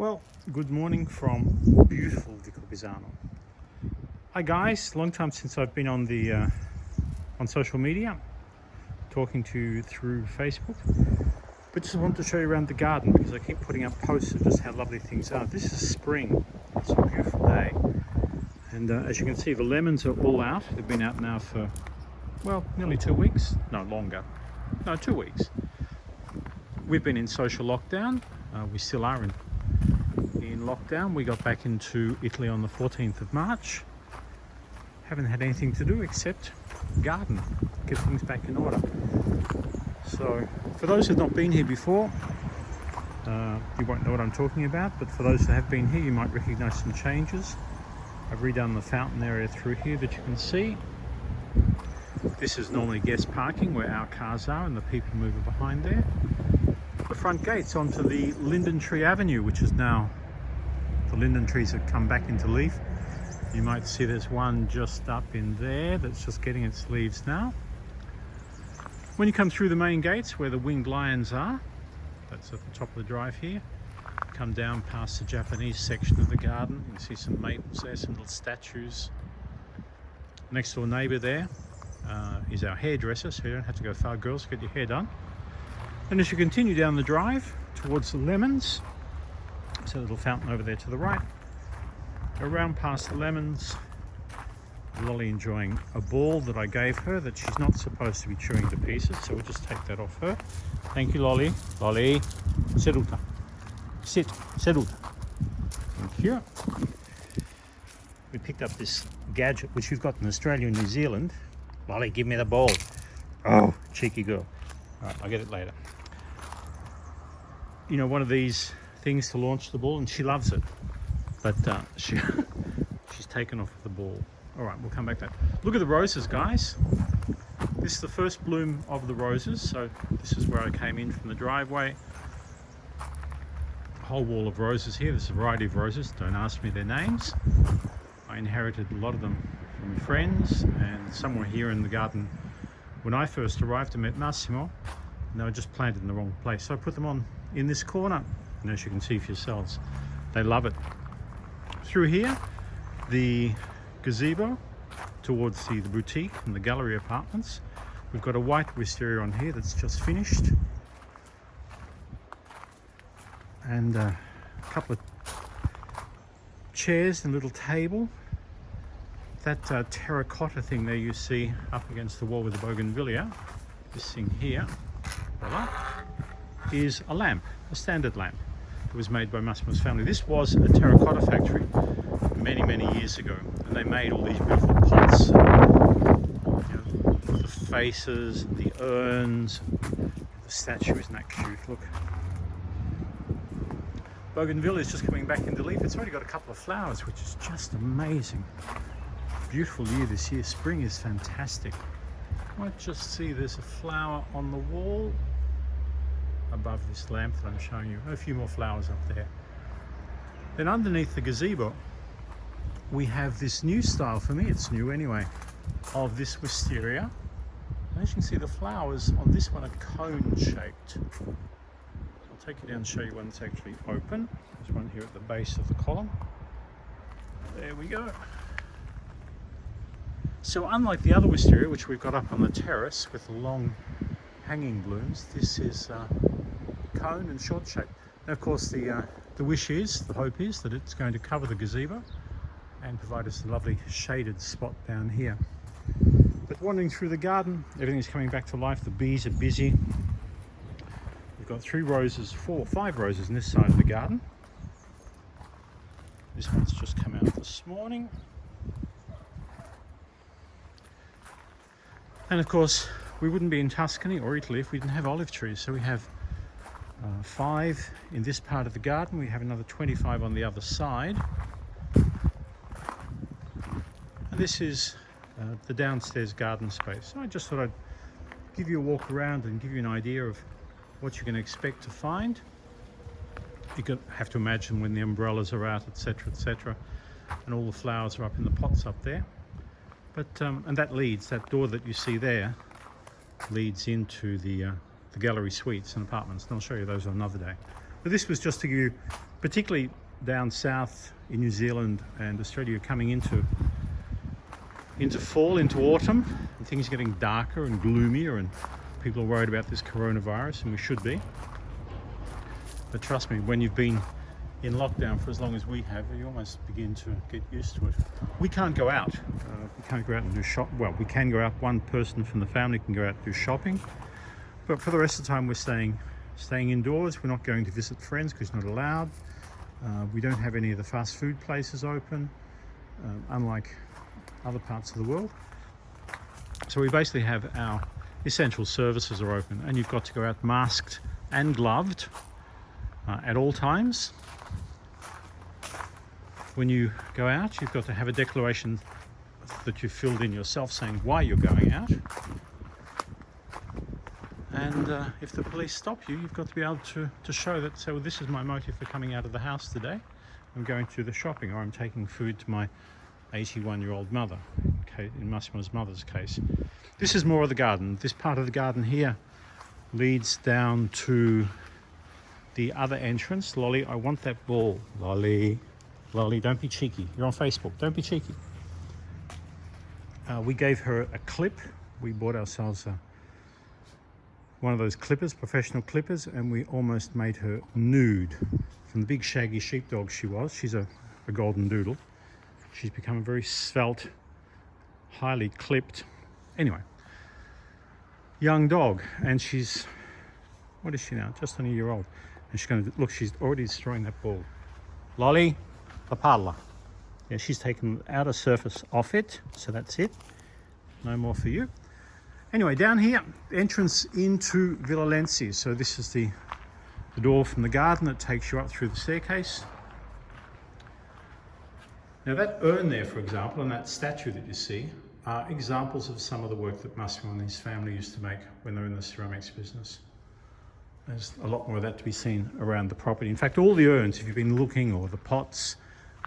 Well, good morning from beautiful Vicopisano. Hi guys, long time since I've been on the on social media, talking to you through Facebook. But just wanted to show you around the garden because I keep putting up posts of just how lovely things are. This is spring. It's a beautiful day, and as you can see, the lemons are all out. They've been out now for, well, nearly 2 weeks. No, longer. No, 2 weeks. We've been in social lockdown. We still are in lockdown. We got back into Italy on the 14th of March. Haven't had anything to do except garden, get things back in order. So for those who've not been here before, you won't know what I'm talking about, but for those that have been here, you might recognize some changes. I've redone the fountain area through here that you can see. This is normally guest parking where our cars are and the people mover behind there. The front gate's onto the linden tree avenue, which is now, the linden trees have come back into leaf. You might see there's one just up in there that's just getting its leaves now. When you come through the main gates where the winged lions are, that's at the top of the drive here, come down past the Japanese section of the garden. You can see some maples there, some little statues. Next door neighbour there is our hairdresser, so you don't have to go far, girls, to get your hair done. And as you continue down the drive towards the lemons, there's a little fountain over there to the right. Go around past the lemons. Lolly enjoying a ball that I gave her that she's not supposed to be chewing to pieces, so we'll just take that off her. Thank you, Lolly. Lolly, seduta. Sit, seduta. Thank you. We picked up this gadget which you've got in Australia and New Zealand. Lolly, give me the ball. Oh, cheeky girl. All right, I'll get it later. You know, one of these things to launch the ball, and she loves it, but she's taken off the ball. All right, we'll come back to that. Look at the roses, guys. This is the first bloom of the roses, so this is where I came in from the driveway. A whole wall of roses here. There's a variety of roses, don't ask me their names. I inherited a lot of them from friends, and somewhere here in the garden when I first arrived I met Massimo, and they were just planted in the wrong place, so I put them on in this corner, and as you can see for yourselves, they love it. Through here, the gazebo towards the boutique and the gallery apartments. We've got a white wisteria on here that's just finished, and a couple of chairs and a little table. That terracotta thing there you see up against the wall with the bougainvillea, this thing here, voila, is a lamp, a standard lamp. It was made by Massimo's family. This was a terracotta factory many years ago, and they made all these beautiful pots, you know, the faces, the urns, the statue. Isn't that cute? Look, bougainvillea is just coming back into leaf. It's already got a couple of flowers, which is just amazing. Beautiful year this year. Spring is fantastic. You might just see there's a flower on the wall above this lamp that I'm showing you. A few more flowers up there. Then underneath the gazebo we have this new style, for me it's new anyway, of this wisteria. And as you can see, the flowers on this one are cone shaped. I'll take you down and show you one that's actually open. There's one here at the base of the column. There we go. So unlike the other wisteria, which we've got up on the terrace with the long hanging blooms, this is cone and short shape. And of course the wish is, the hope is, that it's going to cover the gazebo and provide us a lovely shaded spot down here. But wandering through the garden, everything's coming back to life. The bees are busy. We've got 5 roses in this side of the garden. This one's just come out this morning. And of course, we wouldn't be in Tuscany or Italy if we didn't have olive trees. So we have 5 in this part of the garden. We have another 25 on the other side. And this is the downstairs garden space. So I just thought I'd give you a walk around and give you an idea of what you can expect to find. You can have to imagine when the umbrellas are out, etc., and all the flowers are up in the pots up there. But and that door that you see there leads into the gallery suites and apartments, and I'll show you those on another day. But this was just to give you, particularly down south in New Zealand and Australia, coming into fall, into autumn, and things are getting darker and gloomier, and people are worried about this coronavirus, and we should be. But trust me, when you've been in lockdown for as long as we have, you almost begin to get used to it. We can't go out. We can't go out and do shop. Well, we can go out. One person from the family can go out and do shopping, but for the rest of the time, we're staying indoors. We're not going to visit friends because it's not allowed. We don't have any of the fast food places open, unlike other parts of the world. So we basically have our essential services are open, and you've got to go out masked and gloved at all times. When you go out, you've got to have a declaration that you've filled in yourself saying why you're going out. And if the police stop you, you've got to be able to show that, so this is my motive for coming out of the house today. I'm going to the shopping, or I'm taking food to my 81-year-old mother, in Massimo's mother's case. This is more of the garden. This part of the garden here leads down to the other entrance. Lolly, I want that ball. Lolly, don't be cheeky. You're on Facebook. Don't be cheeky. We gave her a clip. We bought ourselves one of those clippers, professional clippers, and we almost made her nude. From the big shaggy sheepdog she was, she's a golden doodle. She's become a very svelte, highly clipped, anyway, young dog. And she's, what is she now? Just on a year old. And she's going to, look, she's already destroying that ball. Lolly, la palla. Yeah, she's taken the outer surface off it, so that's it. No more for you. Anyway, down here, entrance into Villa Lenzi. So this is the door from the garden that takes you up through the staircase. Now that urn there, for example, and that statue that you see, are examples of some of the work that Massimo and his family used to make when they were in the ceramics business. There's a lot more of that to be seen around the property. In fact, all the urns, if you've been looking, or the pots,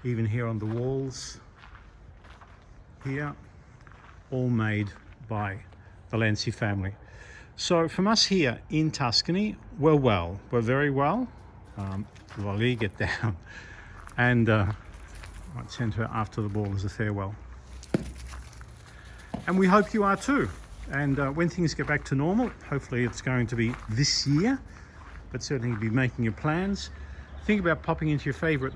even here on the walls, here, all made by the Lenzi family. So from us here in Tuscany, we're very well. Lolly, get down. And I might send her after the ball as a farewell. And we hope you are too. And when things get back to normal, hopefully it's going to be this year, but certainly be making your plans. Think about popping into your favorite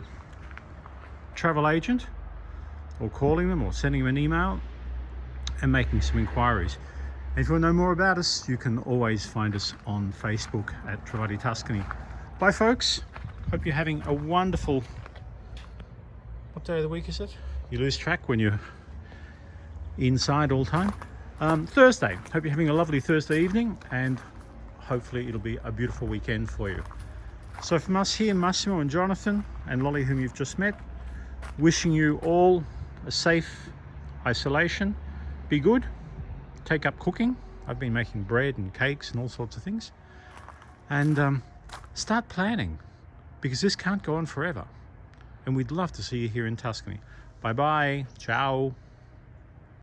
travel agent, or calling them, or sending them an email, and making some inquiries. And if you want to know more about us, you can always find us on Facebook at Travati Tuscany. Bye folks, hope you're having a wonderful, what day of the week is it? You lose track when you're inside all the time. Thursday, hope you're having a lovely Thursday evening, and hopefully it'll be a beautiful weekend for you. So from us here, Massimo and Jonathan and Lolly, whom you've just met, wishing you all a safe isolation. Be good. Take up cooking. I've been making bread and cakes and all sorts of things. And start planning, because this can't go on forever. And we'd love to see you here in Tuscany. Bye-bye. Ciao.